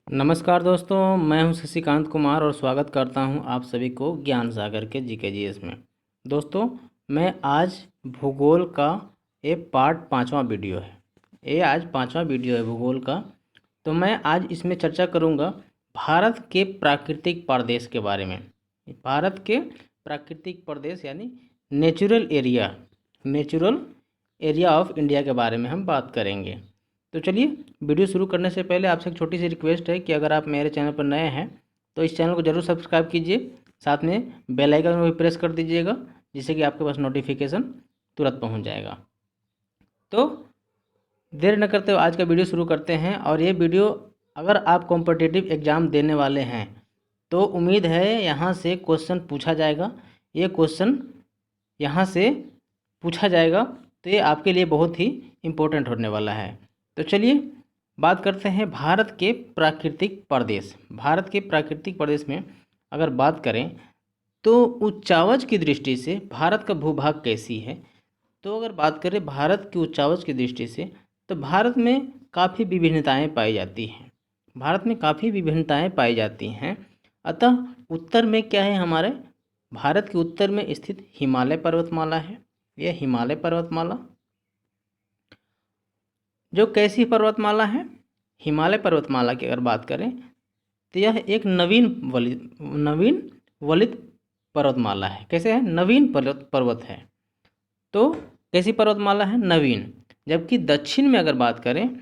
नमस्कार दोस्तों, मैं हूं शशिकांत कुमार और स्वागत करता हूं आप सभी को ज्ञान सागर के जीके में। दोस्तों, मैं आज भूगोल का ये पार्ट 5वां वीडियो है। ये आज 5वां वीडियो है भूगोल का। तो मैं आज इसमें चर्चा करूंगा भारत के प्राकृतिक प्रदेश के बारे में। भारत के प्राकृतिक प्रदेश यानी नेचुरल एरिया ऑफ इंडिया के बारे में हम बात करेंगे। तो चलिए, वीडियो शुरू करने से पहले आपसे एक छोटी सी रिक्वेस्ट है कि अगर आप मेरे चैनल पर नए हैं तो इस चैनल को ज़रूर सब्सक्राइब कीजिए, साथ में बेल आइकन भी प्रेस कर दीजिएगा, जिससे कि आपके पास नोटिफिकेशन तुरंत पहुंच जाएगा। तो देर न करते हुए आज का वीडियो शुरू करते हैं। और ये वीडियो अगर आप कॉम्पिटिटिव एग्ज़ाम देने वाले हैं तो उम्मीद है यहाँ से क्वेश्चन पूछा जाएगा। ये क्वेश्चन यहाँ से पूछा जाएगा तो ये आपके लिए बहुत ही इम्पोर्टेंट होने वाला है। तो चलिए बात करते हैं भारत के प्राकृतिक प्रदेश। भारत के प्राकृतिक प्रदेश में अगर बात करें तो उच्चावच की दृष्टि से भारत का भूभाग कैसी है। तो अगर बात करें भारत की उच्चावच की दृष्टि से तो भारत में काफ़ी विभिन्नताएं पाई जाती हैं। भारत में काफ़ी विभिन्नताएं पाई जाती हैं। अतः उत्तर में क्या है, हमारे भारत के उत्तर में स्थित हिमालय पर्वतमाला है। यह हिमालय पर्वतमाला जो कैसी पर्वतमाला है, हिमालय पर्वतमाला की अगर बात करें तो यह एक नवीन वलित पर्वतमाला है। कैसे है? नवीन पर्वत है। तो कैसी पर्वतमाला है? नवीन। जबकि दक्षिण में अगर बात करें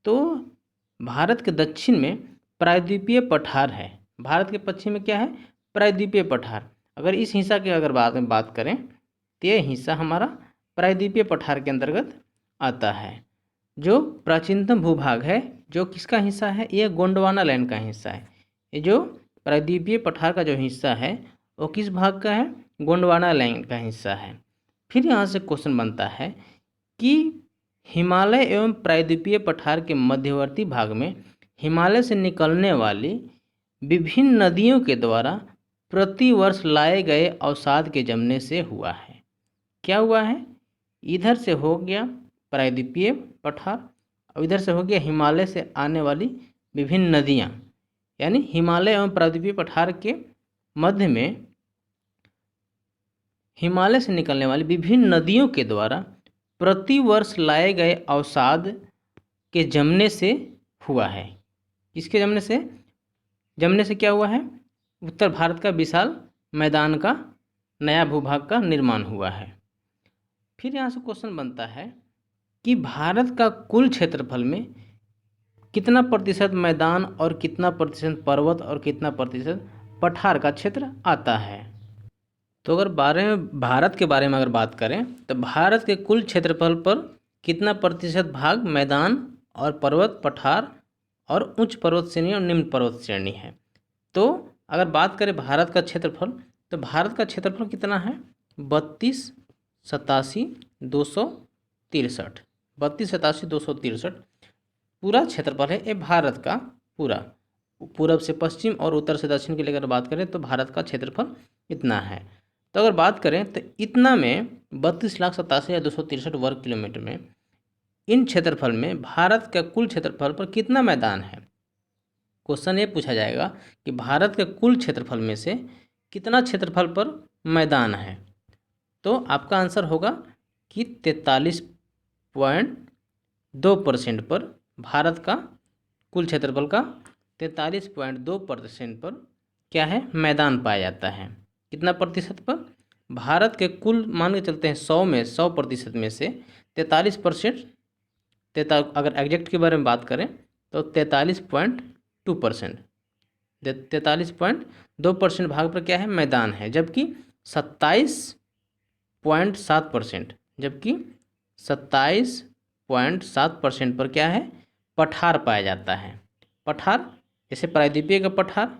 तो भारत के दक्षिण में प्रायद्वीपीय पठार है। भारत के पश्चिम में क्या है? प्रायद्वीपीय पठार। अगर इस हिस्सा की अगर बात करें तो यह हिस्सा हमारा प्रायद्वीपीय पठार के अंतर्गत आता है। जो प्राचीनतम भूभाग है, जो किसका हिस्सा है? ये गोंडवाना लैंड का हिस्सा है। ये जो प्रायद्वीपीय पठार का जो हिस्सा है वो किस भाग का है? गोंडवाना लैंड का हिस्सा है। फिर यहाँ से क्वेश्चन बनता है कि हिमालय एवं प्रायद्वीपीय पठार के मध्यवर्ती भाग में हिमालय से निकलने वाली विभिन्न नदियों के द्वारा प्रतिवर्ष लाए गए अवसाद के जमने से हुआ है। क्या हुआ है? इधर से हो गया प्रायद्वीपीय पठार और इधर से हो गया हिमालय से आने वाली विभिन्न नदियाँ, यानी हिमालय एवं प्रायद्वीपीय पठार के मध्य में हिमालय से निकलने वाली विभिन्न नदियों के द्वारा प्रतिवर्ष लाए गए अवसाद के जमने से हुआ है। किसके जमने से? जमने से क्या हुआ है? उत्तर भारत का विशाल मैदान का नया भूभाग का निर्माण हुआ है। फिर यहाँ से क्वेश्चन बनता है कि भारत का कुल क्षेत्रफल में कितना प्रतिशत मैदान और कितना प्रतिशत पर्वत और कितना प्रतिशत पठार का क्षेत्र आता है। तो अगर भारत के बारे में अगर बात करें तो भारत के कुल क्षेत्रफल पर कितना प्रतिशत भाग मैदान और पर्वत पठार और उच्च पर्वत श्रेणी और निम्न पर्वत श्रेणी है। तो अगर बात करें भारत का क्षेत्रफल तो भारत का क्षेत्रफल कितना है? 32,87,263 पूरा क्षेत्रफल है ये भारत का पूरा। पूरब से पश्चिम और उत्तर से दक्षिण के लिए अगर बात करें तो भारत का क्षेत्रफल इतना है। तो अगर बात करें तो इतना में 32,87,263 वर्ग किलोमीटर में इन क्षेत्रफल में भारत का कुल क्षेत्रफल पर कितना मैदान है। क्वेश्चन ये पूछा जाएगा कि भारत के कुल क्षेत्रफल में से कितना क्षेत्रफल पर मैदान है। तो आपका आंसर होगा कि 43.2% पर भारत का कुल क्षेत्रफल का 43.2% पर क्या है? मैदान पाया जाता है। कितना प्रतिशत पर? भारत के कुल मान के चलते हैं 100% में से 43%, अगर एग्जैक्ट के बारे में बात करें तो 43.2% भाग पर क्या है? मैदान है। जबकि 27.7% पर क्या है? पठार पाया जाता है। पठार जैसे प्रायद्वीपीय का पठार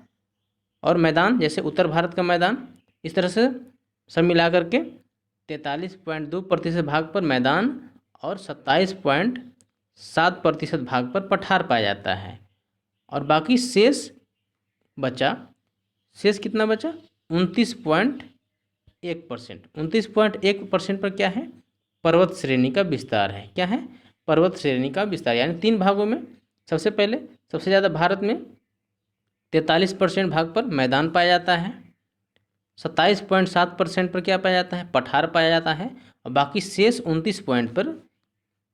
और मैदान जैसे उत्तर भारत का मैदान, इस तरह से सब मिलाकर के 43.2% भाग पर मैदान और 27.7% भाग पर पठार पाया जाता है। और बाकी शेष कितना बचा? 29.1% पर क्या है? पर्वत श्रेणी का विस्तार है। क्या है? पर्वत श्रेणी का विस्तार, यानी 3 भागों में। सबसे पहले सबसे ज़्यादा भारत में 43% भाग पर मैदान पाया जाता है, 27.7% पर क्या पाया जाता है, पठार पाया जाता है, और बाकी शेष 29 पॉइंट पर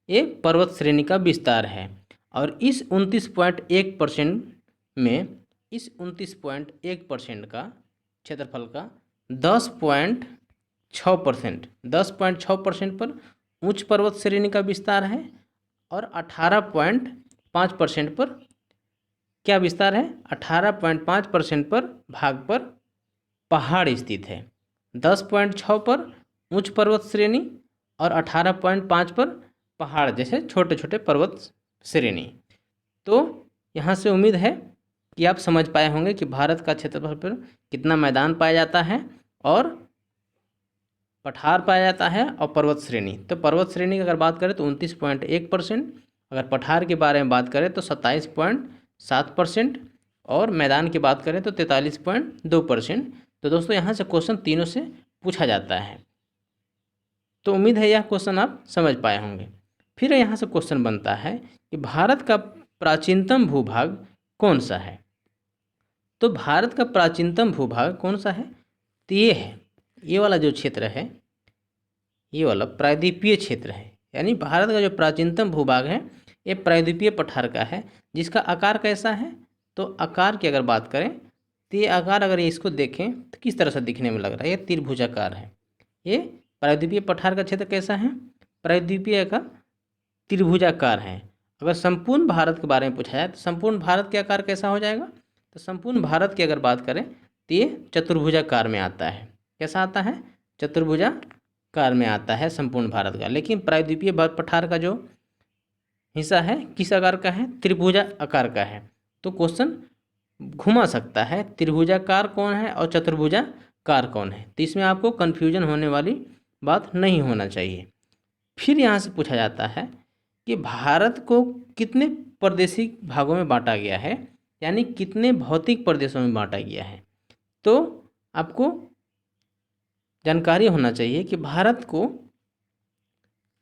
ये पर्वत श्रेणी का विस्तार है। और इस 29.1% में, इस 29.1% का क्षेत्रफल का 10.6% पर उच्च पर्वत श्रेणी का विस्तार है, और 18.5% पर क्या विस्तार है, 18.5% पर भाग पर पहाड़ स्थित है। 10.6 पर उच्च पर्वत श्रेणी और 18.5 पर पहाड़ जैसे छोटे छोटे पर्वत श्रेणी। तो यहाँ से उम्मीद है कि आप समझ पाए होंगे कि भारत का क्षेत्रफल पर कितना मैदान पाया जाता है और पठार पाया जाता है और पर्वत श्रेणी। तो पर्वत श्रेणी की अगर बात करें तो 29.1%, अगर पठार के बारे में बात करें तो 27.7%, और मैदान की बात करें तो 43.2%। तो दोस्तों यहाँ से क्वेश्चन तीनों से पूछा जाता है। तो उम्मीद है यह क्वेश्चन आप समझ पाए होंगे। फिर यहाँ से क्वेश्चन बनता है कि भारत का प्राचीनतम भूभाग कौन सा है। तो भारत का प्राचीनतम भूभाग कौन सा है, तो ये है, ये वाला जो क्षेत्र है, ये वाला प्रायद्वीपीय क्षेत्र है। यानी भारत का जो प्राचीनतम भूभाग है ये प्रायद्वीपीय पठार का है, जिसका आकार कैसा है, तो आकार की अगर बात करें तो ये आकार अगर ये इसको देखें तो किस तरह से दिखने में लग रहा है, ये त्रिभुजाकार है। ये प्रायद्वीपीय पठार का क्षेत्र कैसा है, प्रायद्वीपीय का त्रिभुजाकार है। अगर संपूर्ण भारत के बारे में पूछा जाए तो संपूर्ण भारत के आकार कैसा हो जाएगा, तो संपूर्ण भारत की अगर बात करें तो ये चतुर्भुजाकार में आता है। कैसा आता है, चतुर्भुजाकार में आता है संपूर्ण भारत का। लेकिन प्रायद्वीपीय पठार का जो हिस्सा है किस आकार का है, त्रिभुजा आकार का है। तो क्वेश्चन घुमा सकता है, त्रिभुजाकार कौन है और चतुर्भुजाकार कौन है, तो इसमें आपको कन्फ्यूजन होने वाली बात नहीं होना चाहिए। फिर यहाँ से पूछा जाता है कि भारत को कितने प्रादेशिक भागों में बांटा गया है, यानी कितने भौतिक प्रदेशों में बांटा गया है। तो आपको जानकारी होना चाहिए कि भारत को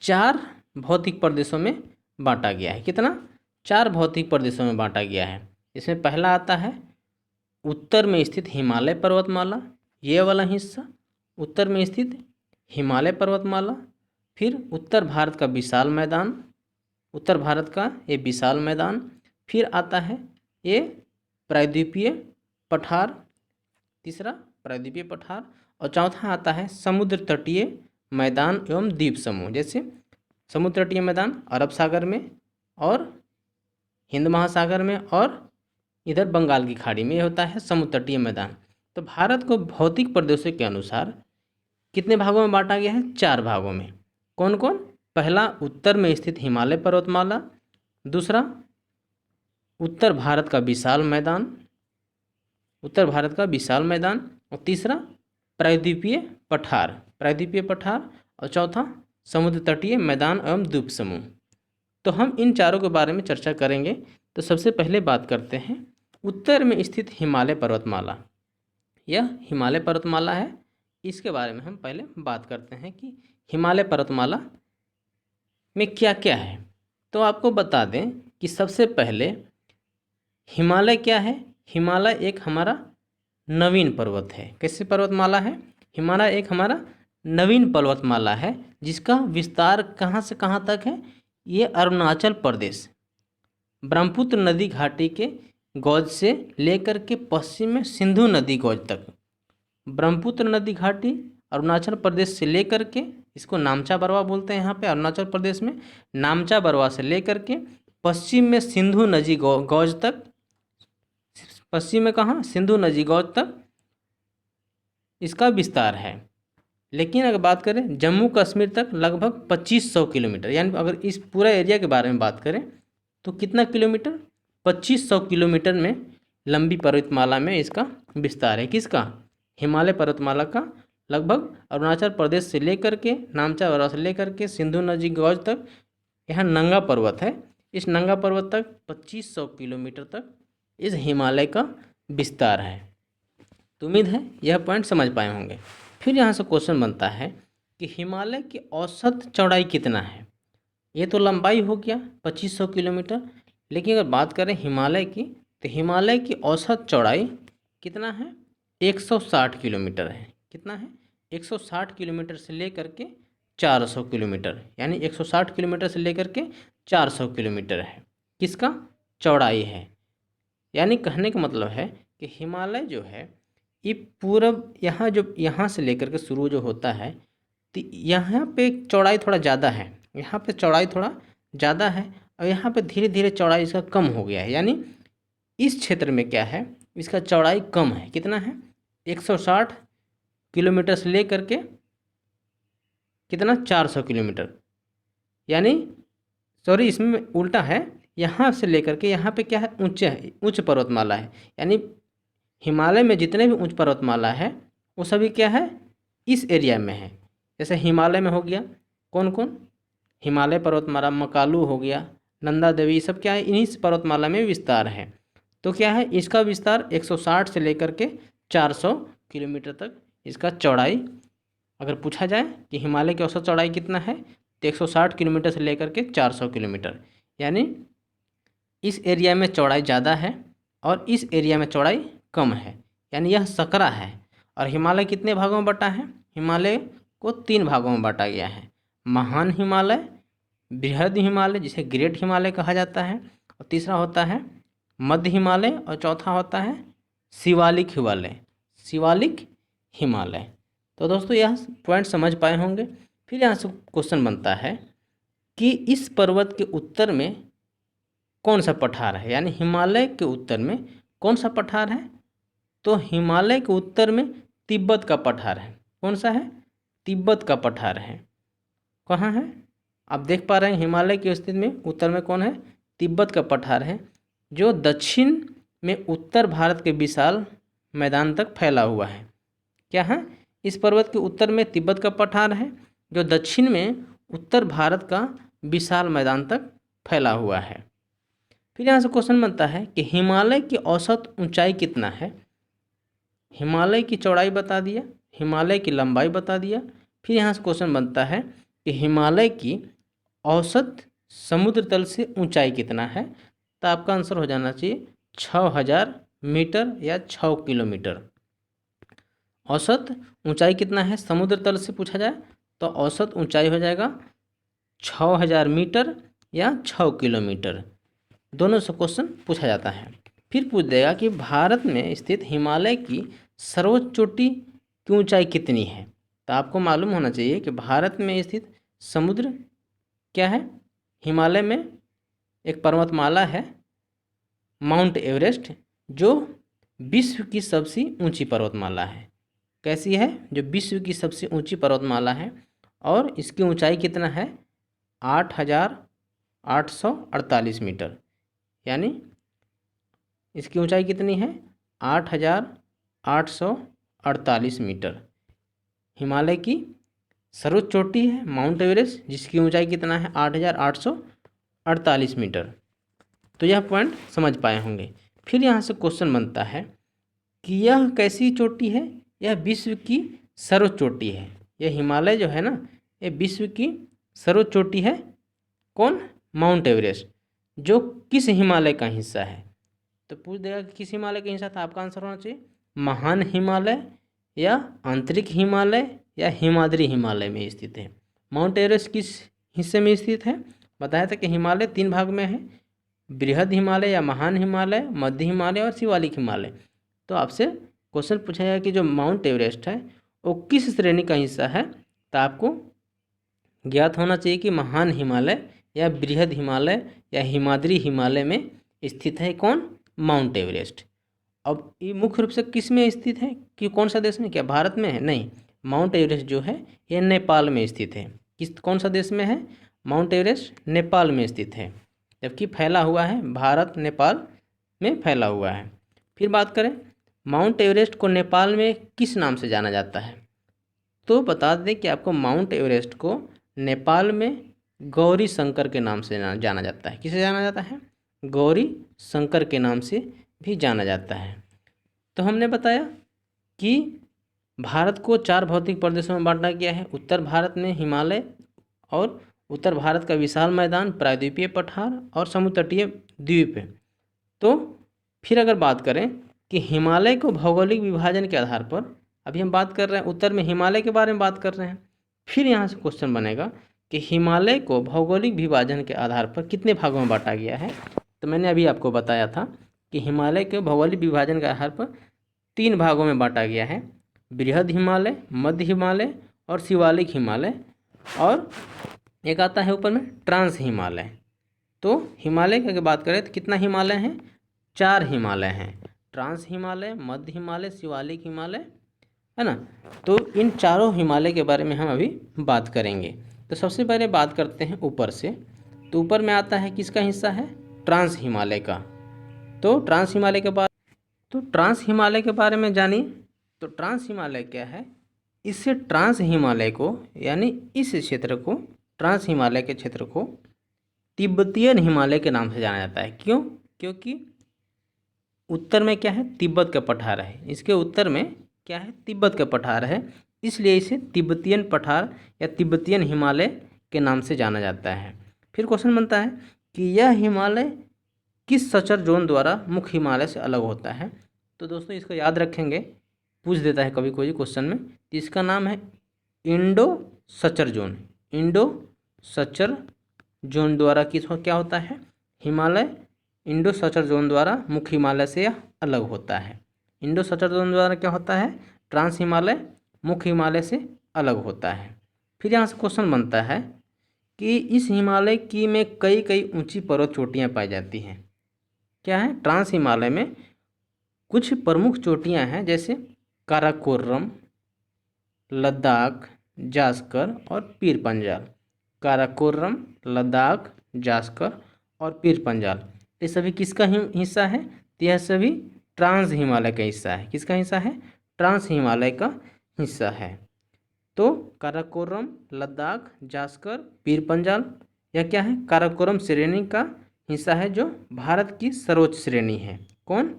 4 भौतिक प्रदेशों में बांटा गया है। कितना, 4 भौतिक प्रदेशों में बांटा गया है। इसमें पहला आता है उत्तर में स्थित हिमालय पर्वतमाला, ये वाला हिस्सा उत्तर में स्थित हिमालय पर्वतमाला। फिर उत्तर भारत का विशाल मैदान, उत्तर भारत का ये विशाल मैदान। फिर आता है ये प्रायद्वीपीय पठार, तीसरा प्रायद्वीपीय पठार, और चौथा आता है समुद्र तटीय मैदान एवं द्वीप समूह। जैसे समुद्र तटीय मैदान अरब सागर में और हिंद महासागर में, और इधर बंगाल की खाड़ी में ये होता है समुद्र तटीय मैदान। तो भारत को भौतिक प्रदेशों के अनुसार कितने भागों में बांटा गया है, 4 भागों में। कौन कौन, पहला उत्तर में स्थित हिमालय पर्वतमाला, दूसरा उत्तर भारत का विशाल मैदान, उत्तर भारत का विशाल मैदान, और तीसरा प्रायद्वीपीय पठार, प्रायद्वीपीय पठार, और चौथा समुद्र तटीय मैदान एवं द्वीप समूह। तो हम इन चारों के बारे में चर्चा करेंगे। तो सबसे पहले बात करते हैं उत्तर में स्थित हिमालय पर्वतमाला। यह हिमालय पर्वतमाला है, इसके बारे में हम पहले बात करते हैं कि हिमालय पर्वतमाला में क्या क्या है। तो आपको बता दें कि सबसे पहले हिमालय क्या है, हिमालय एक हमारा नवीन पर्वत है। कैसे पर्वतमाला है, हिमालय एक हमारा नवीन पर्वतमाला है, जिसका विस्तार कहाँ से कहाँ तक है, ये अरुणाचल प्रदेश ब्रह्मपुत्र नदी घाटी के गौज से लेकर के पश्चिम में सिंधु नदी गौज तक, ब्रह्मपुत्र नदी घाटी अरुणाचल प्रदेश से लेकर के, इसको नामचा बरवा बोलते हैं यहाँ पे अरुणाचल प्रदेश में, नामचा बरवा से लेकर के पश्चिम में सिंधु नदी गौज तक, पश्चिम में कहाँ, सिंधु नदी गौज तक इसका विस्तार है। लेकिन अगर बात करें जम्मू कश्मीर तक लगभग 2500 किलोमीटर, यानी अगर इस पूरा एरिया के बारे में बात करें तो कितना किलोमीटर, 2500 किलोमीटर में लंबी पर्वतमाला में इसका विस्तार है। किसका, हिमालय पर्वतमाला का। लगभग अरुणाचल प्रदेश से लेकर के नामचा बरवा से लेकर के सिंधु नदी गौज तक, यहाँ नंगा पर्वत है, इस नंगा पर्वत तक 2500 किलोमीटर तक इस हिमालय का विस्तार है। तो उम्मीद है यह पॉइंट समझ पाए होंगे। फिर यहाँ से क्वेश्चन बनता है कि हिमालय की औसत चौड़ाई कितना है। ये तो लंबाई हो गया 2500 किलोमीटर, लेकिन अगर बात करें हिमालय की तो हिमालय की औसत चौड़ाई कितना है? 160 किलोमीटर है। कितना है? 160 किलोमीटर से लेकर के 400 किलोमीटर, यानी 160 किलोमीटर से लेकर के 400 किलोमीटर है। किसका? चौड़ाई है। यानी कहने का मतलब है कि हिमालय जो है ये पूरब यहाँ से लेकर के शुरू जो होता है, तो यहाँ पे चौड़ाई थोड़ा ज़्यादा है, यहाँ पे चौड़ाई थोड़ा ज़्यादा है, और यहाँ पे धीरे धीरे चौड़ाई इसका कम हो गया है। यानी इस क्षेत्र में क्या है, इसका चौड़ाई कम है। कितना है? 160 किलोमीटर से लेकर के कितना? 400 किलोमीटर। यानी सॉरी, इसमें उल्टा है, यहाँ से लेकर के यहाँ पे क्या है? उच्च पर्वतमाला है। यानी हिमालय में जितने भी उच्च पर्वतमाला है वो सभी क्या है? इस एरिया में है। जैसे हिमालय में हो गया कौन कौन? हिमालय पर्वतमाला, मकालू हो गया, नंदा देवी, सब क्या है? इन्हीं पर्वतमाला में विस्तार है। तो क्या है? इसका विस्तार 160 से लेकर के 400 किलोमीटर तक इसका चौड़ाई। अगर पूछा जाए कि हिमालय की औसत चौड़ाई कितना है, तो 160 किलोमीटर से लेकर के 400 किलोमीटर। यानी इस एरिया में चौड़ाई ज़्यादा है और इस एरिया में चौड़ाई कम है। यानी यह सकरा है। और हिमालय कितने भागों में बटा है? हिमालय को 3 भागों में बांटा गया है। महान हिमालय, बृहद हिमालय जिसे ग्रेट हिमालय कहा जाता है, और तीसरा होता है मध्य हिमालय, और चौथा होता है शिवालिक हिमालय। शिवालिक हिमालय। तो दोस्तों यह पॉइंट समझ पाए होंगे। फिर यहाँ से क्वेश्चन बनता है कि इस पर्वत के उत्तर में कौन सा पठार है? यानी हिमालय के उत्तर में कौन सा पठार है? तो हिमालय के उत्तर में तिब्बत का पठार है। कौन सा है? तिब्बत का पठार है। कहाँ है? आप देख पा रहे हैं हिमालय की स्थिति में उत्तर में कौन है? तिब्बत का पठार है, जो दक्षिण में उत्तर भारत के विशाल मैदान तक फैला हुआ है। क्या है? इस पर्वत के उत्तर में तिब्बत का पठार है, जो दक्षिण में उत्तर भारत का विशाल मैदान तक फैला हुआ है। फिर यहाँ से क्वेश्चन बनता है कि हिमालय की औसत ऊंचाई कितना है? हिमालय की चौड़ाई बता दिया, हिमालय की लंबाई बता दिया। फिर यहाँ से क्वेश्चन बनता है कि हिमालय की औसत समुद्र तल से ऊंचाई कितना है? तो आपका आंसर हो जाना चाहिए 6000 मीटर या 6 किलोमीटर। औसत ऊंचाई कितना है समुद्र तल से पूछा जाए तो औसत ऊंचाई हो जाएगा 6000 मीटर या 6 किलोमीटर। दोनों से क्वेश्चन पूछा जाता है। फिर पूछ देगा कि भारत में स्थित हिमालय की सर्वोच्च चोटी की ऊंचाई कितनी है? तो आपको मालूम होना चाहिए कि भारत में स्थित समुद्र क्या है? हिमालय में एक पर्वतमाला है माउंट एवरेस्ट, जो विश्व की सबसे ऊंची पर्वतमाला है। कैसी है? जो विश्व की सबसे ऊंची पर्वतमाला है, और इसकी ऊंचाई कितना है? 8848 मीटर। यानी इसकी ऊंचाई कितनी है? 8848 मीटर। हिमालय की सर्वोच्च चोटी है माउंट एवरेस्ट, जिसकी ऊंचाई कितना है? 8848 मीटर। तो यह पॉइंट समझ पाए होंगे। फिर यहाँ से क्वेश्चन बनता है कि यह कैसी चोटी है? यह विश्व की सर्वोच्च चोटी है। यह हिमालय जो है ना, ये विश्व की सर्वोच्च चोटी है। कौन? माउंट एवरेस्ट, जो किस हिमालय का हिस्सा है? तो पूछ देगा कि किस हिमालय का हिस्सा था। आपका आंसर होना चाहिए महान हिमालय, या आंतरिक हिमालय, या हिमाद्री हिमालय में स्थित है। माउंट एवरेस्ट किस हिस्से में स्थित है? बताया था कि हिमालय 3 भाग में है, बृहद हिमालय या महान हिमालय, मध्य हिमालय और शिवालिक हिमालय। तो आपसे क्वेश्चन पूछा गया कि जो माउंट एवरेस्ट है वो किस श्रेणी का हिस्सा है? तो आपको ज्ञात होना चाहिए कि महान हिमालय या बृहद हिमालय या हिमाद्री हिमालय में स्थित है। कौन? Mount Everest. अब ये मुख्य रूप से किस में स्थित है? कि कौन सा देश में? क्या भारत में है? नहीं, माउंट एवरेस्ट जो है ये नेपाल में स्थित है। कौन सा देश में है? माउंट एवरेस्ट नेपाल में स्थित है, जबकि फैला हुआ है भारत नेपाल में फैला हुआ है। फिर बात करें माउंट एवरेस्ट को नेपाल में किस नाम से जाना जाता है? तो बता दें कि आपको माउंट एवरेस्ट को नेपाल में गौरी शंकर के नाम से जाना जाता है। किसे जाना जाता है? गौरी शंकर के नाम से भी जाना जाता है। तो हमने बताया कि भारत को 4 भौतिक प्रदेशों में बांटा गया है। उत्तर भारत में हिमालय और उत्तर भारत का विशाल मैदान, प्रायद्वीपीय पठार और समुद्र तटीय द्वीप है। तो फिर अगर बात करें कि हिमालय को भौगोलिक विभाजन के आधार पर, अभी हम बात कर रहे हैं उत्तर में हिमालय के बारे में बात कर रहे हैं, फिर यहाँ से क्वेश्चन बनेगा कि हिमालय को भौगोलिक विभाजन के आधार पर कितने भागों में बांटा गया है। तो मैंने अभी आपको बताया था कि हिमालय के भौगोलिक विभाजन के आधार पर 3 भागों में बांटा गया है, बृहद हिमालय, मध्य हिमालय और शिवालिक हिमालय, और एक आता है ऊपर में ट्रांस हिमालय। तो हिमालय की अगर बात करें तो कितना हिमालय हैं, 4 हिमालय हैं, ट्रांस हिमालय, मध्य हिमालय, शिवालिक हिमालय, है ना। तो इन चारों हिमालय के बारे में हम अभी बात करेंगे। तो सबसे पहले बात करते हैं ऊपर से। तो ऊपर में आता है किसका हिस्सा है, ट्रांस हिमालय का। तो ट्रांस हिमालय के बारे में जानिए। तो ट्रांस हिमालय क्या है, इससे ट्रांस हिमालय को, यानी इस क्षेत्र को, ट्रांस हिमालय के क्षेत्र को तिब्बतीयन हिमालय के नाम से जाना जाता है। क्यों? क्योंकि उत्तर में क्या है, तिब्बत का पठार है, इसके उत्तर में क्या है, तिब्बत का पठार है, इसलिए इसे तिब्बतीयन पठार या तिब्बतीयन हिमालय के नाम से जाना जाता है। फिर क्वेश्चन बनता है कि यह हिमालय किस सचर जोन द्वारा मुख्य हिमालय से अलग होता है। तो दोस्तों इसको याद रखेंगे, पूछ देता है कभी कोई क्वेश्चन में। तो इसका नाम है Indo suture zone. Indo suture zone द्वारा क्या होता है, हिमालय इंडो सचर जोन द्वारा मुख्य हिमालय से यह अलग होता है। इंडो सचर जोन द्वारा क्या होता है, ट्रांस हिमालय मुख्य हिमालय से अलग होता है। फिर यहाँ से क्वेश्चन बनता है कि इस हिमालय की में कई ऊंची पर्वत चोटियाँ पाई जाती हैं। क्या है, ट्रांस हिमालय में कुछ प्रमुख चोटियाँ हैं, जैसे काराकोरम, लद्दाख, जास्कर और पीर पंजाल। काराकोरम, लद्दाख, जास्कर और पीर पंजाल, ये सभी किसका हिस्सा है, तो यह सभी ट्रांस हिमालय का हिस्सा है। किसका हिस्सा है, ट्रांस हिमालय का हिस्सा है। तो काराकोरम, लद्दाख, जास्कर, पीर पंजाल, यह क्या है, काराकोरम श्रेणी का हिस्सा है, जो भारत की सर्वोच्च श्रेणी है। कौन,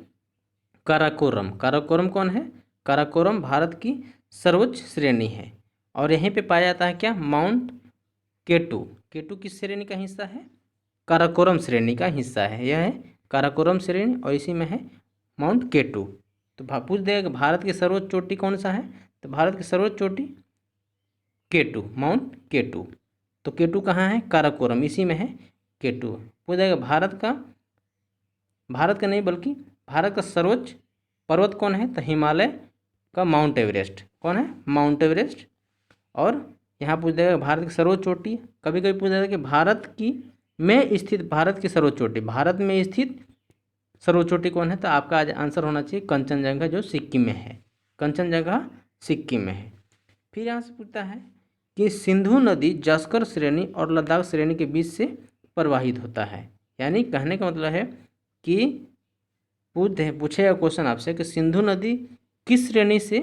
काराकोरम। काराकोरम कौन है, काराकोरम भारत की सर्वोच्च श्रेणी है। और यहीं पे पाया जाता है क्या, माउंट केटू। केटू किस श्रेणी का हिस्सा है, काराकोरम श्रेणी का हिस्सा है। यह है काराकोरम श्रेणी और इसी में है माउंट केटू। तो पूछ देगा भारत की सर्वोच्च चोटी कौन सा है, तो भारत की सर्वोच्च चोटी केटू, माउंट केटू। तो केटू कहाँ है, काराकोरम, इसी में है केटू। पूछ देगा भारत का नहीं बल्कि भारत का सर्वोच्च पर्वत कौन है, तो हिमालय का माउंट एवरेस्ट। कौन है, माउंट एवरेस्ट। और यहाँ पूछ देगा भारत की सर्वोच्च चोटी, कभी कभी पूछ देगा कि भारत की सर्वोच्च चोटी, भारत में स्थित सर्वोच्च चोटी कौन है, तो आपका आज आंसर होना चाहिए कंचनजंगा, जो सिक्किम में है। कंचनजंगा सिक्किम में है। फिर यहाँ से पूछता है कि सिंधु नदी जास्कर श्रेणी और लद्दाख श्रेणी के बीच से प्रवाहित होता है। यानी कहने का मतलब है कि पूछेगा क्वेश्चन आपसे कि सिंधु नदी किस श्रेणी से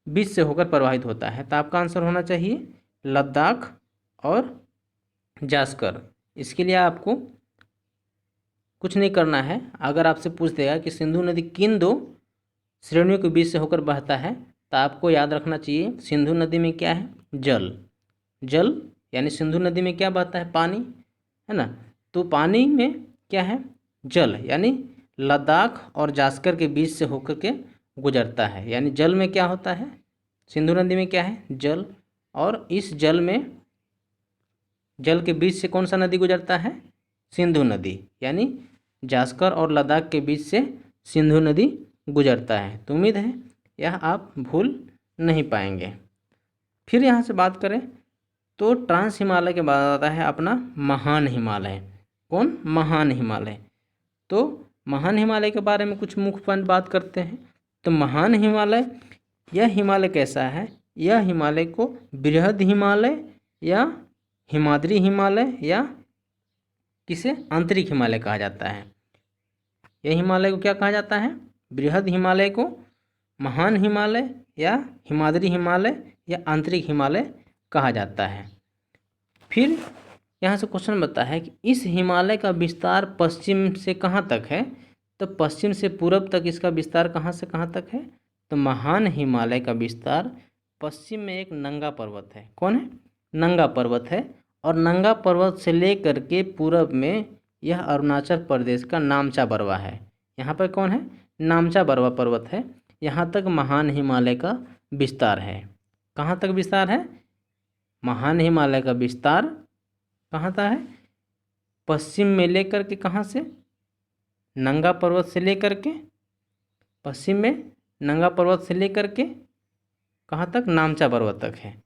बीच से होकर प्रवाहित होता है, तो आपका आंसर होना चाहिए लद्दाख और जास्कर। इसके लिए आपको कुछ नहीं करना है। अगर आपसे पूछ देगा कि सिंधु नदी किन 2 श्रेणियों के बीच से होकर बहता है, तो आपको याद रखना चाहिए सिंधु नदी में क्या है, जल, यानी सिंधु नदी में क्या बहता है, पानी, है ना। तो पानी में क्या है, जल, यानी लद्दाख और जास्कर के बीच से होकर के गुजरता है। यानी जल में क्या होता है, सिंधु नदी में क्या है, जल, और इस जल के बीच से कौन सा नदी गुजरता है, सिंधु नदी। यानी जास्कर और लद्दाख के बीच से सिंधु नदी गुजरता है। तो उम्मीद है यह आप भूल नहीं पाएंगे। फिर यहाँ से बात करें तो ट्रांस हिमालय के बाद आता है अपना महान हिमालय। कौन, महान हिमालय। तो महान हिमालय के बारे में कुछ मुख्य पॉइंट बात करते हैं। तो महान हिमालय, यह हिमालय कैसा है, यह हिमालय को बृहद हिमालय या हिमाद्री हिमालय या किसे आंतरिक हिमालय कहा जाता है। यह हिमालय को क्या कहा जाता है, बृहद हिमालय को महान हिमालय या हिमाद्री हिमालय या आंतरिक हिमालय कहा जाता है। फिर यहाँ से क्वेश्चन बनता है कि इस हिमालय का विस्तार पश्चिम से कहाँ तक है, तो पश्चिम से पूरब तक इसका विस्तार कहाँ से कहाँ तक है, तो महान हिमालय का विस्तार पश्चिम में एक नंगा पर्वत है। कौन है, नंगा पर्वत है। और नंगा पर्वत से लेकर के पूरब में यह अरुणाचल प्रदेश का नामचा बरवा है। यहाँ पर कौन है, नामचा बरवा पर्वत है। यहाँ तक महान हिमालय का विस्तार है। कहाँ तक विस्तार है, महान हिमालय का विस्तार कहाँ तक है, पश्चिम में लेकर के, कहाँ से, नंगा पर्वत से लेकर के, पश्चिम में नंगा पर्वत से लेकर के कहाँ तक, नामचा पर्वत तक है।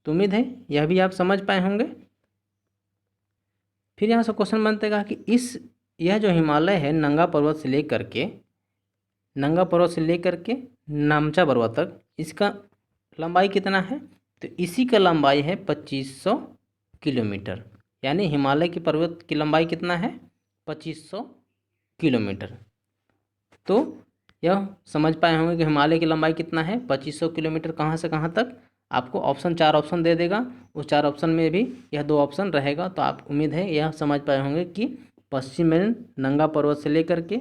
तो उम्मीद है यह भी आप समझ पाए होंगे। फिर यहाँ से क्वेश्चन बनतेगा कि यह जो हिमालय है नंगा पर्वत से लेकर के, नंगा पर्वत से लेकर के नामचा पर्वत तक, इसका लंबाई कितना है, तो इसी का लंबाई है 2500 किलोमीटर। यानी हिमालय की पर्वत की लंबाई कितना है, 2500 किलोमीटर। तो यह समझ पाए होंगे कि हिमालय की लंबाई कितना है, 2500 किलोमीटर। कहाँ से कहाँ तक, आपको ऑप्शन 4 ऑप्शन दे देगा, उस 4 ऑप्शन में भी यह 2 ऑप्शन रहेगा। तो आप उम्मीद है यह समझ पाए होंगे कि पश्चिम में नंगा पर्वत से लेकर के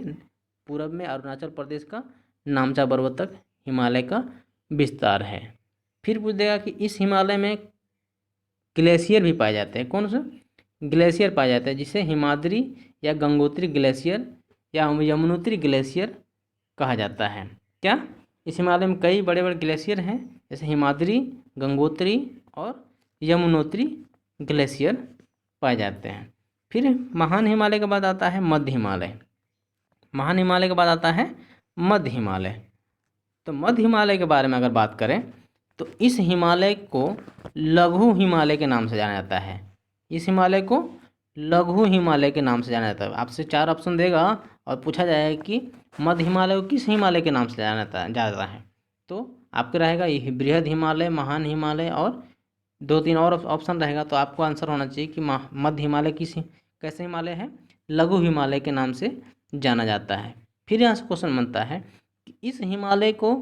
पूरब में अरुणाचल प्रदेश का नामचा पर्वत तक हिमालय का विस्तार है। फिर पूछ देगा कि इस हिमालय में ग्लेशियर भी पाए जाते हैं। कौन सा ग्लेशियर पाया जाता है, जिसे हिमाद्री या गंगोत्री ग्लेशियर या यमुनोत्री ग्लेशियर कहा जाता है। क्या, इस हिमालय में कई बड़े बड़े ग्लेशियर हैं, जैसे हिमाद्री, गंगोत्री और यमुनोत्री ग्लेशियर पाए जाते हैं। फिर महान हिमालय के बाद आता है मध्य हिमालय। महान हिमालय के बाद आता है मध्य हिमालय। तो मध्य हिमालय के बारे में अगर बात करें तो इस हिमालय को लघु हिमालय के नाम से जाना जाता है। इस हिमालय को लघु हिमालय के नाम से जाना जाता है। आपसे 4 ऑप्शन देगा और पूछा जाएगा कि मध्य हिमालय को किस हिमालय के नाम से जाना जाता है, तो आपके रहेगा ये बृहद हिमालय, महान हिमालय और 2-3 और ऑप्शन रहेगा। तो आपको आंसर होना चाहिए कि मध्य हिमालय कैसे हिमालय है, लघु हिमालय के नाम से जाना जाता है। फिर यहाँ से क्वेश्चन बनता है कि इस हिमालय को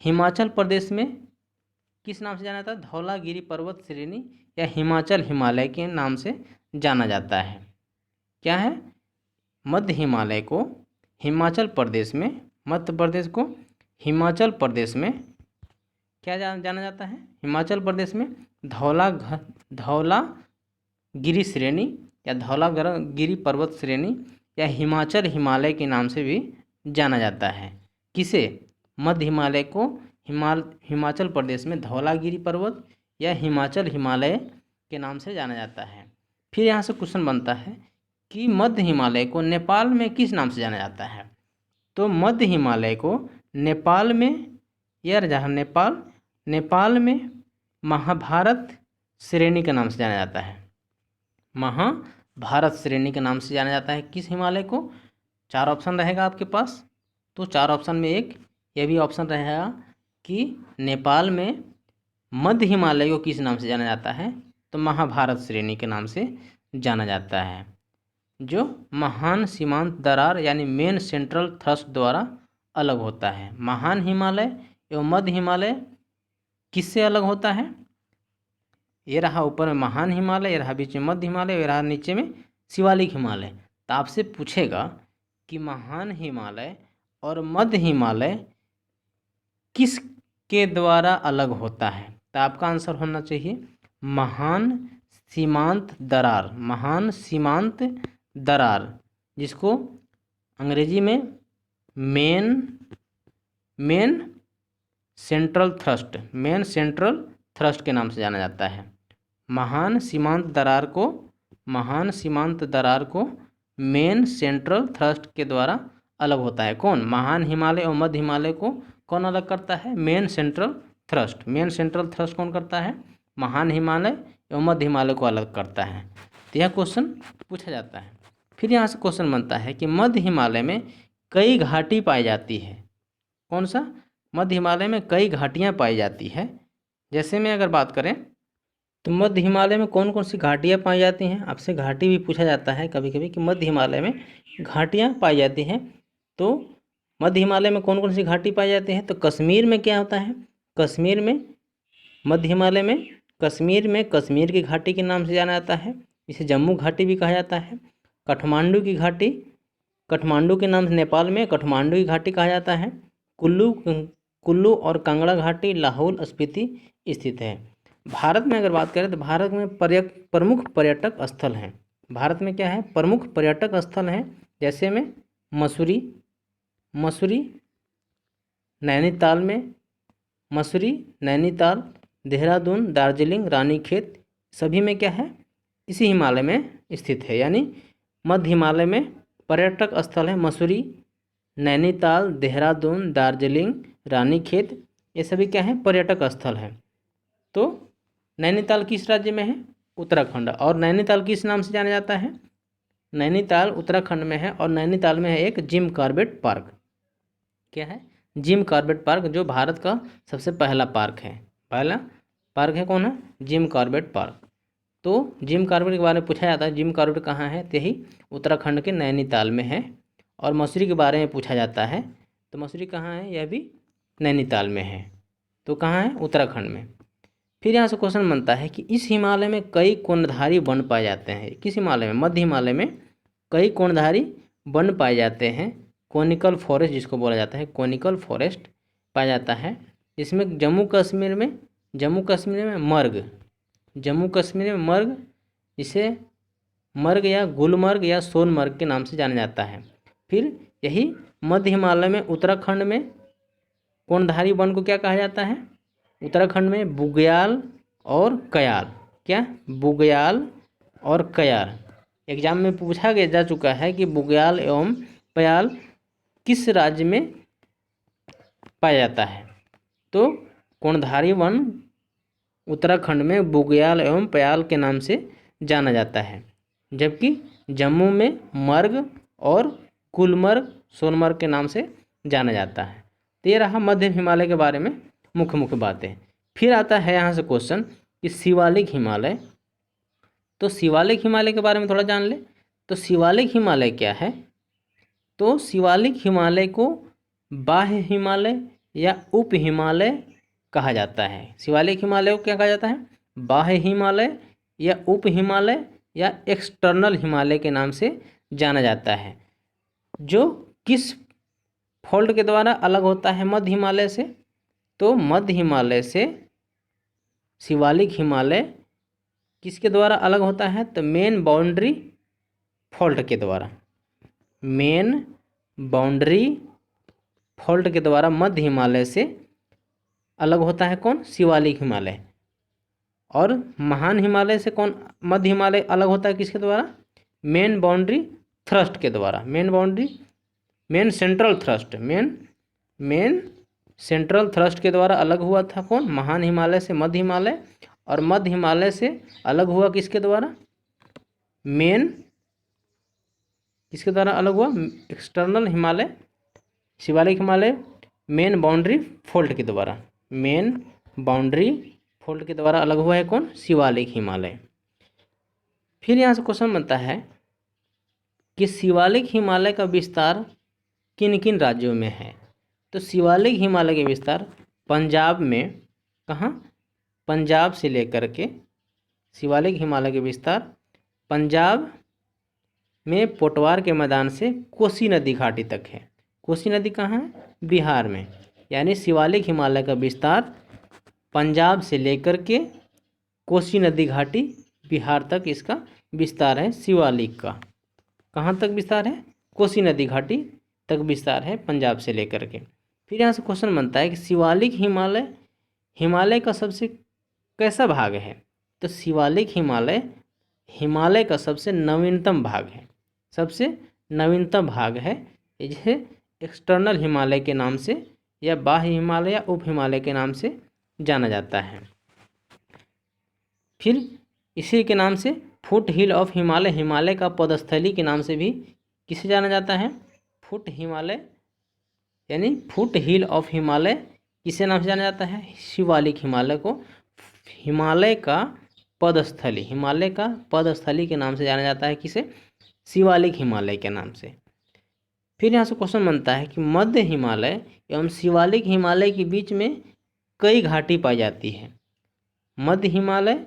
हिमाचल प्रदेश में किस नाम से जाना जाता है, धौलागिरी पर्वत श्रेणी या हिमाचल हिमालय के नाम से जाना जाता है। क्या है, मध्य हिमालय को हिमाचल प्रदेश में, मध्य प्रदेश को हिमाचल प्रदेश में क्या जाना जाता है, हिमाचल प्रदेश में धौलागिरी श्रेणी या धौलागिरी पर्वत श्रेणी या हिमाचल हिमालय के नाम से भी जाना जाता है। किसे, मध्य हिमालय को हिमाचल प्रदेश में धौलागिरी पर्वत या हिमाचल हिमालय के नाम से जाना जाता है। फिर यहाँ से क्वेश्चन बनता है कि मध्य हिमालय को नेपाल में किस नाम से जाना जाता है। तो मध्य हिमालय को नेपाल में, यार जहाँ नेपाल में महाभारत श्रेणी के नाम से जाना जाता है। महाभारत श्रेणी के नाम से जाना जाता है किस हिमालय को। 4 ऑप्शन रहेगा आपके पास, तो 4 ऑप्शन में एक यह भी ऑप्शन रहेगा कि नेपाल में मध्य हिमालय को किस नाम से जाना जाता है, तो महाभारत श्रेणी के नाम से जाना जाता है, जो महान सीमांत दरार यानी मेन सेंट्रल थ्रस्ट द्वारा अलग होता है। महान हिमालय एवं मध्य हिमालय किससे अलग होता है, ये रहा ऊपर में महान हिमालय, ये रहा बीच में मध्य हिमालय, ये रहा नीचे में शिवालिक हिमालय। तो आपसे पूछेगा कि महान हिमालय और मध्य हिमालय किस के द्वारा अलग होता है, तो आपका आंसर होना चाहिए महान सीमांत दरार। महान सीमांत दरार, जिसको अंग्रेजी में मेन सेंट्रल थ्रस्ट के नाम से जाना जाता है। महान सीमांत दरार को मेन सेंट्रल थ्रस्ट के द्वारा अलग होता है। कौन, महान हिमालय और मध्य हिमालय को कौन अलग करता है, मेन सेंट्रल थ्रस्ट कौन करता है, महान हिमालय एवं मध्य हिमालय को अलग करता है। तो यह क्वेश्चन पूछा जाता है। फिर यहाँ से क्वेश्चन बनता है कि मध्य हिमालय में कई घाटी पाई जाती है। कौन सा, मध्य हिमालय में कई घाटियाँ पाई जाती है। जैसे में अगर बात करें तो मध्य हिमालय में कौन कौन सी घाटियाँ पाई जाती हैं, आपसे घाटी भी पूछा जाता है कभी कभी कि मध्य हिमालय में घाटियाँ पाई जाती हैं। तो मध्य हिमालय में कौन कौन सी घाटी पाई जाती है, तो कश्मीर में क्या होता है, कश्मीर में, मध्य हिमालय में कश्मीर की घाटी के नाम से जाना जाता है, इसे जम्मू घाटी भी कहा जाता है। काठमांडू की घाटी, काठमांडू के नाम से नेपाल में काठमांडू की घाटी कहा जाता है। कुल्लू और कांगड़ा घाटी लाहौल स्पीति स्थित है। भारत में अगर बात करें तो भारत में प्रमुख पर्यटक स्थल हैं। भारत में क्या है, प्रमुख पर्यटक स्थल हैं, जैसे में मसूरी, मसूरी नैनीताल में, मसूरी, नैनीताल, देहरादून, दार्जिलिंग, रानीखेत सभी में क्या है, इसी हिमालय में स्थित है। यानी मध्य हिमालय में पर्यटक स्थल है मसूरी, नैनीताल, देहरादून, दार्जिलिंग, रानीखेत, ये सभी क्या है, पर्यटक स्थल हैं। तो नैनीताल किस राज्य में है, उत्तराखंड। और नैनीताल किस नाम से जाना जाता है, नैनीताल उत्तराखंड में है। और नैनीताल में है एक जिम कॉर्बेट पार्क। क्या है, जिम कॉर्बेट पार्क, जो भारत का सबसे पहला पार्क है। पहला पार्क है कौन है, जिम कॉर्बेट पार्क। तो जिम कॉर्बेट के बारे में पूछा जाता है, जिम कॉर्बेट कहाँ है, तो यही उत्तराखंड के नैनीताल में है। और मसूरी के बारे में पूछा जाता है, तो मसूरी कहाँ है, यह भी नैनीताल में है। तो कहाँ है, उत्तराखंड में। फिर यहाँ से क्वेश्चन बनता है कि इस हिमालय में कई कोणधारी वन पाए जाते हैं। किस हिमालय में, मध्य हिमालय में कई कोणधारी वन पाए जाते हैं। कोनिकल फॉरेस्ट जिसको बोला जाता है, कोनिकल फॉरेस्ट पाया जाता है। इसमें जम्मू कश्मीर में मर्ग, जम्मू कश्मीर में मर्ग, इसे मर्ग या गुलमर्ग या सोनमर्ग के नाम से जाना जाता है। फिर यही मध्य हिमालय में उत्तराखंड में कोणधारी वन को क्या कहा जाता है, उत्तराखंड में बुग्याल और कयाल। क्या, बुग्याल और कयाल। एग्जाम में पूछा गया जा चुका है कि बुग्याल एवं कयाल किस राज्य में पाया जाता है। तो कोणधारी वन उत्तराखंड में बुग्याल एवं कयाल के नाम से जाना जाता है, जबकि जम्मू में मर्ग और गुलमर्ग, सोनमर्ग के नाम से जाना जाता है। तो ये रहा मध्य हिमालय के बारे में मुख्य बातें। फिर आता है यहाँ से क्वेश्चन कि शिवालिक हिमालय। तो शिवालिक हिमालय के बारे में थोड़ा जान ले। तो शिवालिक हिमालय क्या है, तो शिवालिक हिमालय को बाह्य हिमालय या उप हिमालय कहा जाता है। शिवालिक हिमालय को क्या कहा जाता है, बाह्य हिमालय या उप हिमालय या एक्सटर्नल हिमालय के नाम से जाना जाता है। जो किस फोल्ड के द्वारा अलग होता है मध्य हिमालय से, तो मध्य हिमालय से शिवालिक हिमालय किसके द्वारा अलग होता है, तो मेन बाउंड्री फॉल्ट के द्वारा, मेन बाउंड्री फॉल्ट के द्वारा मध्य हिमालय से अलग होता है कौन, शिवालिक हिमालय। और महान हिमालय से कौन मध्य हिमालय अलग होता है, किसके द्वारा, मेन बाउंड्री थ्रस्ट के द्वारा, मेन सेंट्रल थ्रस्ट के द्वारा अलग हुआ था कौन, महान हिमालय से मध्य हिमालय। और मध्य हिमालय से अलग हुआ किसके द्वारा, किसके द्वारा अलग हुआ, external Himalaya, Shivalik Himalaya main boundary fold के द्वारा, मेन बाउंड्री फोल्ड के द्वारा अलग हुआ है कौन, शिवालिक हिमालय। फिर यहाँ से क्वेश्चन बनता है कि शिवालिक हिमालय का विस्तार किन किन राज्यों में है। तो शिवालिक हिमालय के विस्तार पंजाब में, कहाँ, पंजाब से लेकर के शिवालिक हिमालय के विस्तार पंजाब में पोटवार के मैदान से कोसी नदी घाटी तक है। कोसी नदी कहाँ है, बिहार में। यानी शिवालिक हिमालय का विस्तार पंजाब से लेकर के कोसी नदी घाटी बिहार तक इसका विस्तार है शिवालिक का। कहाँ तक विस्तार है, कोसी नदी घाटी तक विस्तार है पंजाब से लेकर के। फिर यहाँ से क्वेश्चन बनता है कि शिवालिक हिमालय का सबसे कैसा भाग है। तो शिवालिक हिमालय का सबसे नवीनतम भाग है, सबसे नवीनतम भाग है। इसे एक्सटर्नल हिमालय के नाम से या बाह्य हिमालय या उप हिमालय के नाम से जाना जाता है। फिर इसी के नाम से foot hill of Himalaya, Himalaya का पदस्थली के नाम से भी किसे जाना जाता है, फुट हिमालय, यानी फुट हिल ऑफ हिमालय किसे नाम से जाना जाता है, शिवालिक हिमालय को हिमालय का पदस्थली के नाम से जाना जाता है। किसे, शिवालिक हिमालय के नाम से। फिर यहाँ से क्वेश्चन बनता है कि मध्य हिमालय एवं शिवालिक हिमालय के बीच में कई घाटी पाई जाती है। मध्य हिमालय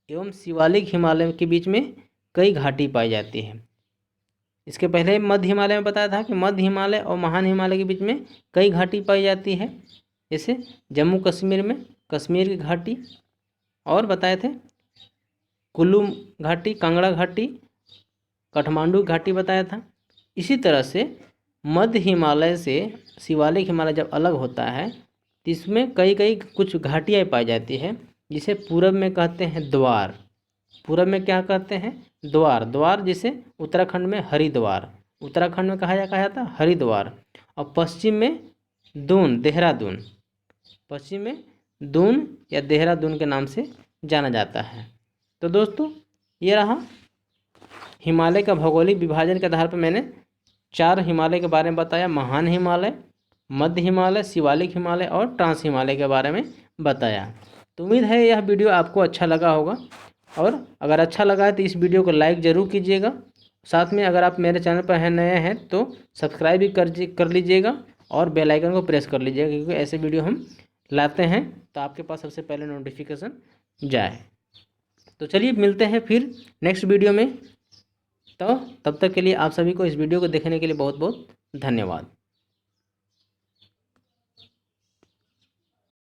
एवं शिवालिक हिमालय के बीच में कई घाटी पाई जाती है। इसके पहले मध्य हिमालय में बताया था कि मध्य हिमालय और महान हिमालय के बीच में कई घाटी पाई जाती है, जैसे जम्मू कश्मीर में कश्मीर की घाटी, और बताए थे कुल्लू घाटी, कांगड़ा घाटी, काठमांडू घाटी बताया था। इसी तरह से मध्य हिमालय से शिवालिक हिमालय जब अलग होता है तो इसमें कई कई कुछ घाटियाँ पाई जाती है, जिसे पूरब में कहते हैं द्वार। पूरब में क्या कहते हैं? द्वार। द्वार जिसे उत्तराखंड में हरिद्वार, उत्तराखंड में कहा जाता है हरिद्वार। और पश्चिम में दून, देहरादून, पश्चिम में दून या देहरादून के नाम से जाना जाता है। तो दोस्तों ये रहा हिमालय का भौगोलिक विभाजन के आधार पर मैंने 4 हिमालय के बारे में बताया। महान हिमालय, मध्य हिमालय, शिवालिक हिमालय और ट्रांस हिमालय के बारे में बताया। तो उम्मीद है यह वीडियो आपको अच्छा लगा होगा, और अगर अच्छा लगा है तो इस वीडियो को लाइक ज़रूर कीजिएगा। साथ में अगर आप मेरे चैनल पर नए हैं तो सब्सक्राइब भी कर लीजिएगा और बेल आइकन को प्रेस कर लीजिएगा, क्योंकि ऐसे वीडियो हम लाते हैं तो आपके पास सबसे पहले नोटिफिकेशन जाए। तो चलिए मिलते हैं फिर नेक्स्ट वीडियो में। तो तब तक के लिए आप सभी को इस वीडियो को देखने के लिए बहुत बहुत धन्यवाद।